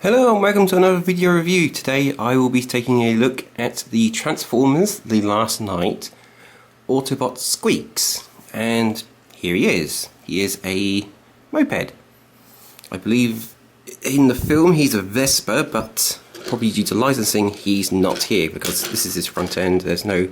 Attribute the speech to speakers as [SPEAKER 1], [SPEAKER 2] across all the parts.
[SPEAKER 1] Hello and welcome to another video review. Today I will be taking a look at the Transformers The Last Night Autobot Sqweeks, and here he is. He is a moped. I believe in the film he's a Vespa, but probably due to licensing he's not here because this is his front end. There's no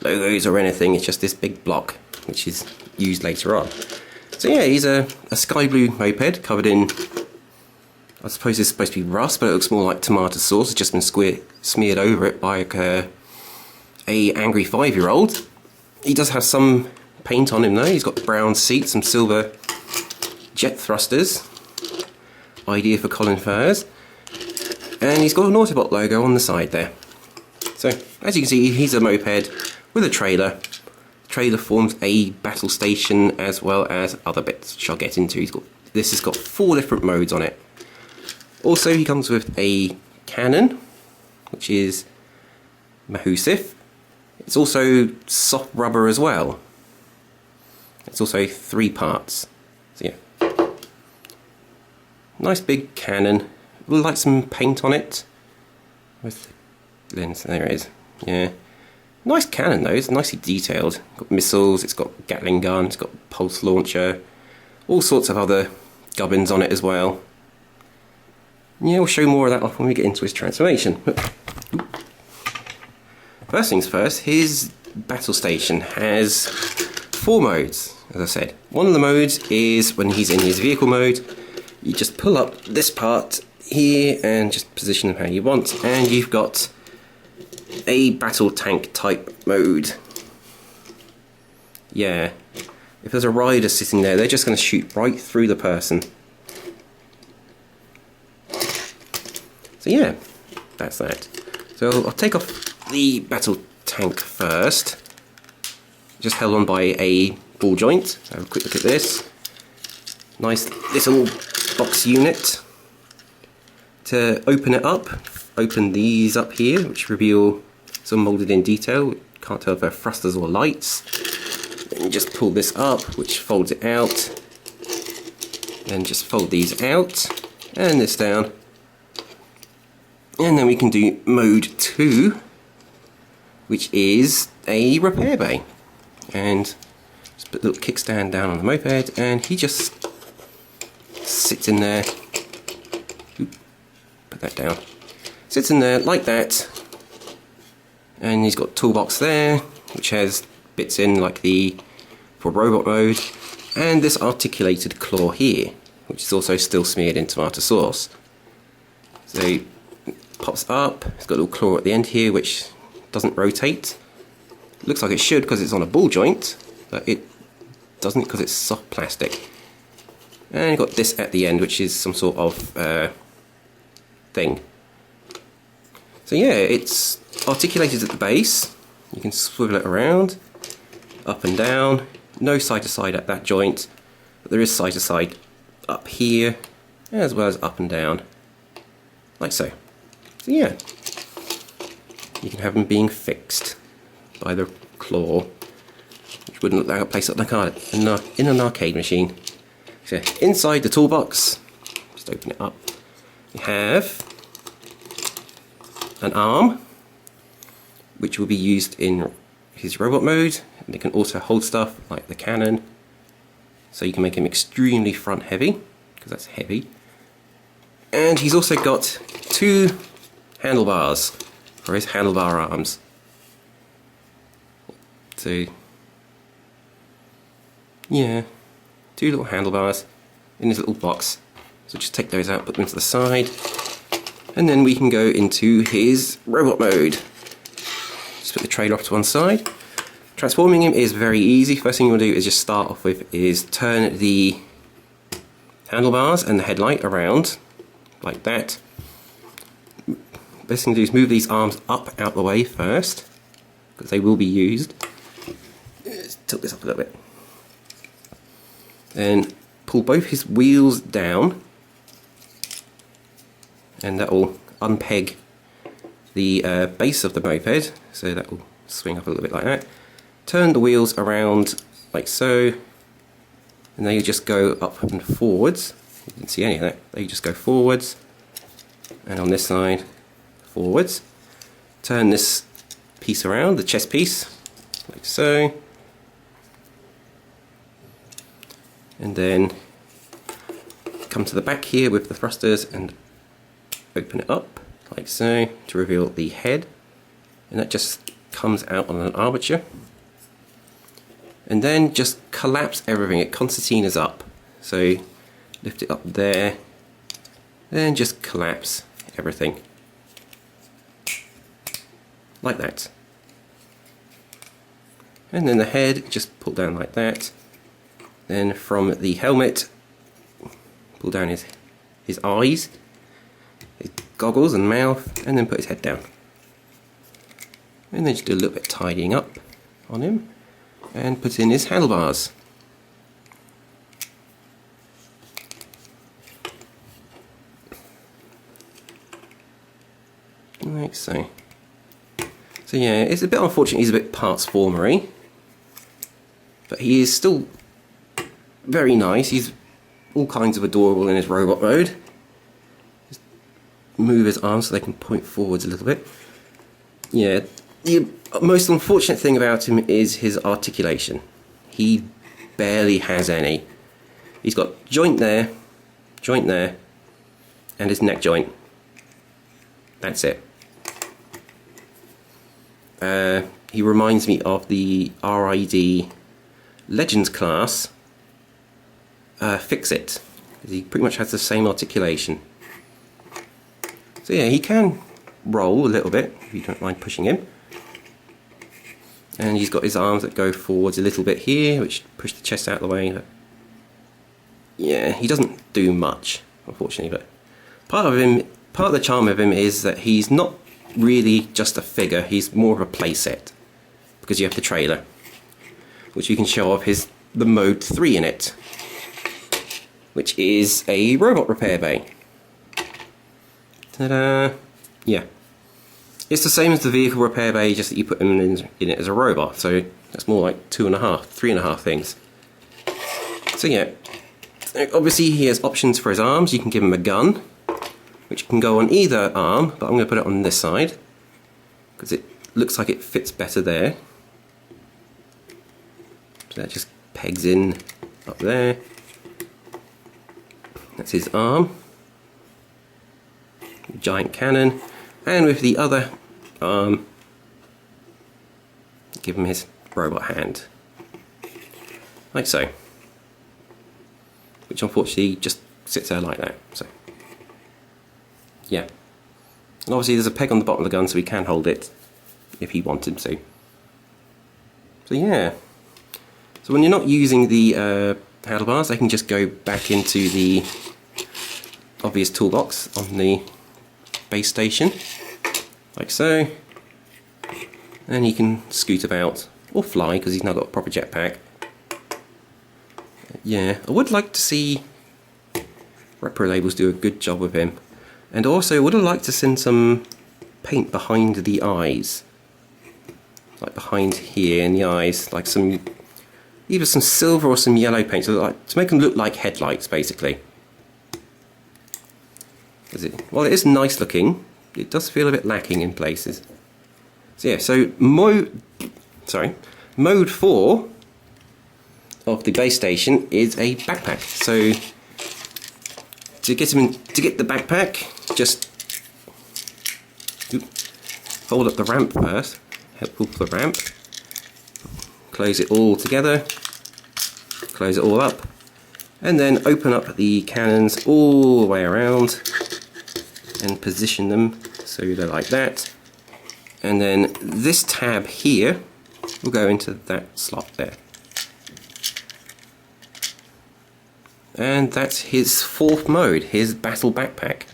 [SPEAKER 1] logos or anything, it's just this big block which is used later on. So yeah, he's a sky blue moped covered in, I suppose it's supposed to be rust, but it looks more like tomato sauce. It's just been smeared over it by a angry 5-year-old. He does have some paint on him though. He's got brown seats, some silver jet thrusters, idea for Colin Furs, and he's got an Autobot logo on the side there. So as you can see, he's a moped with a trailer. The trailer forms a battle station as well as other bits which I'll get into. This has got 4 different modes on it. Also, he comes with a cannon, which is Mahusif. It's also soft rubber as well. It's also 3 parts. So yeah, nice big cannon. Would like some paint on it with the lens. There it is. Yeah, nice cannon though. It's nicely detailed. Got missiles. It's got Gatling gun. It's got pulse launcher. All sorts of other gubbins on it as well. Yeah, we'll show more of that off when we get into his transformation. First things first, his battle station has 4 modes, as I said. One of the modes is when he's in his vehicle mode. You just pull up this part here and just position them how you want, and you've got a battle tank type mode. Yeah, if there's a rider sitting there, they're just going to shoot right through the person. So yeah, that's that. So I'll take off the battle tank first. Just held on by a ball joint. Have a quick look at this. Nice little box unit. To open it up, open these up here, which reveal some moulded in detail. Can't tell if they're thrusters or lights. Then just pull this up, which folds it out. Then just fold these out, and this down. And then we can do mode 2, which is a repair bay. And just put a little kickstand down on the moped, and he just sits in there. Oop, put that down. Sits in there like that. And he's got a toolbox there, which has bits in like for robot mode. And this articulated claw here, which is also still smeared in tomato sauce. So pops up, it's got a little claw at the end here which doesn't rotate. Looks like it should because it's on a ball joint, but it doesn't because it's soft plastic. And you've got this at the end which is some sort of thing. So yeah, it's articulated at the base. You can swivel it around, up and down. No side to side at that joint, but there is side to side up here, as well as up and down, like so. So yeah, you can have them being fixed by the claw, which wouldn't look like a place like in an arcade machine. So inside the toolbox, just open it up, you have an arm, which will be used in his robot mode, and it can also hold stuff like the cannon, so you can make him extremely front heavy, because that's heavy. And he's also got 2 handlebars for his handlebar arms. So yeah, 2 little handlebars in this little box. So just take those out, put them to the side, and then we can go into his robot mode. Just put the trailer off to one side. Transforming him is very easy. First thing you want to do is just start off with is turn the handlebars and the headlight around like that. Best thing to do is move these arms up out the way first, because they will be used. Just tilt this up a little bit. Then pull both his wheels down, and that will unpeg the base of the moped, so that will swing up a little bit like that. Turn the wheels around like so, and they just go up and forwards. You didn't see any of that. They just go forwards and on this side forwards. Turn this piece around, the chest piece, like so, and then come to the back here with the thrusters and open it up like so to reveal the head, and that just comes out on an armature, and then just collapse everything. It concertinas up, so lift it up there, then just collapse everything like that, and then the head just pull down like that. Then from the helmet pull down his eyes, his goggles and mouth, and then put his head down, and then just do a little bit of tidying up on him and put in his handlebars. Like so. So yeah, it's a bit unfortunate he's a bit parts formery, but he is still very nice. He's all kinds of adorable in his robot mode. Just move his arms so they can point forwards a little bit. Yeah, the most unfortunate thing about him is his articulation. He barely has any. He's got joint there, and his neck joint. That's it. He reminds me of the RID Legends class Fix-It. He pretty much has the same articulation. So yeah, he can roll a little bit if you don't mind pushing him. And he's got his arms that go forwards a little bit here, which push the chest out of the way. But yeah, he doesn't do much, unfortunately. But part of the charm of him is that he's not really just a figure. He's more of a playset, because you have the trailer, which you can show off the mode 3 in it, which is a robot repair bay. Ta-da! Yeah. It's the same as the vehicle repair bay, just that you put him in it as a robot, so that's more like 2.5, 3.5 things. So yeah, obviously he has options for his arms. You can give him a gun, which can go on either arm, but I'm going to put it on this side, because it looks like it fits better there. So that just pegs in up there. That's his arm. Giant cannon. And with the other arm, give him his robot hand. Like so. Which unfortunately just sits there like that. So yeah. And obviously there's a peg on the bottom of the gun, so he can hold it if he wanted to. So yeah. So when you're not using the handlebars, they can just go back into the obvious toolbox on the base station, like so. And he can scoot about, or fly, because he's now got a proper jetpack. Yeah, I would like to see Repro Labels do a good job with him. And also, would have liked to send some paint behind the eyes. Like behind here in the eyes, like either some silver or some yellow paint, so to make them look like headlights, basically. While it is nice looking, it does feel a bit lacking in places. So yeah, so mode 4 of the base station is a backpack. So to get the backpack, just fold up the ramp first. Helpful for the ramp. Close it all together. Close it all up, and then open up the cannons all the way around and position them so they're like that. And then this tab here will go into that slot there. And that's his 4th mode, his battle backpack,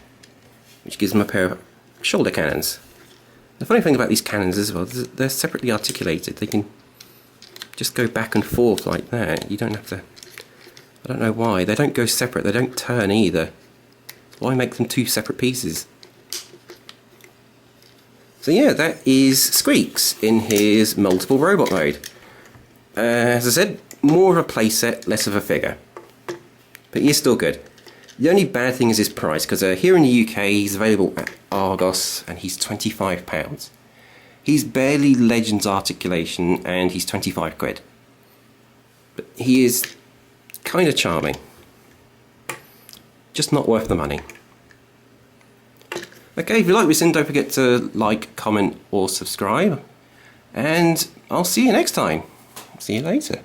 [SPEAKER 1] which gives him a pair of shoulder cannons. The funny thing about these cannons as well, they're separately articulated. They can just go back and forth like that. You don't have to, I don't know why, they don't go separate, they don't turn either. Why make them 2 separate pieces? So yeah, that is Sqweeks in his multiple robot mode. As I said, more of a playset, less of a figure. But he is still good. The only bad thing is his price, because here in the UK he's available at Argos and he's £25. He's barely Legends articulation and he's 25 quid. But he is kind of charming. Just not worth the money. Okay, if you like this, then don't forget to like, comment or subscribe. And I'll see you next time. See you later.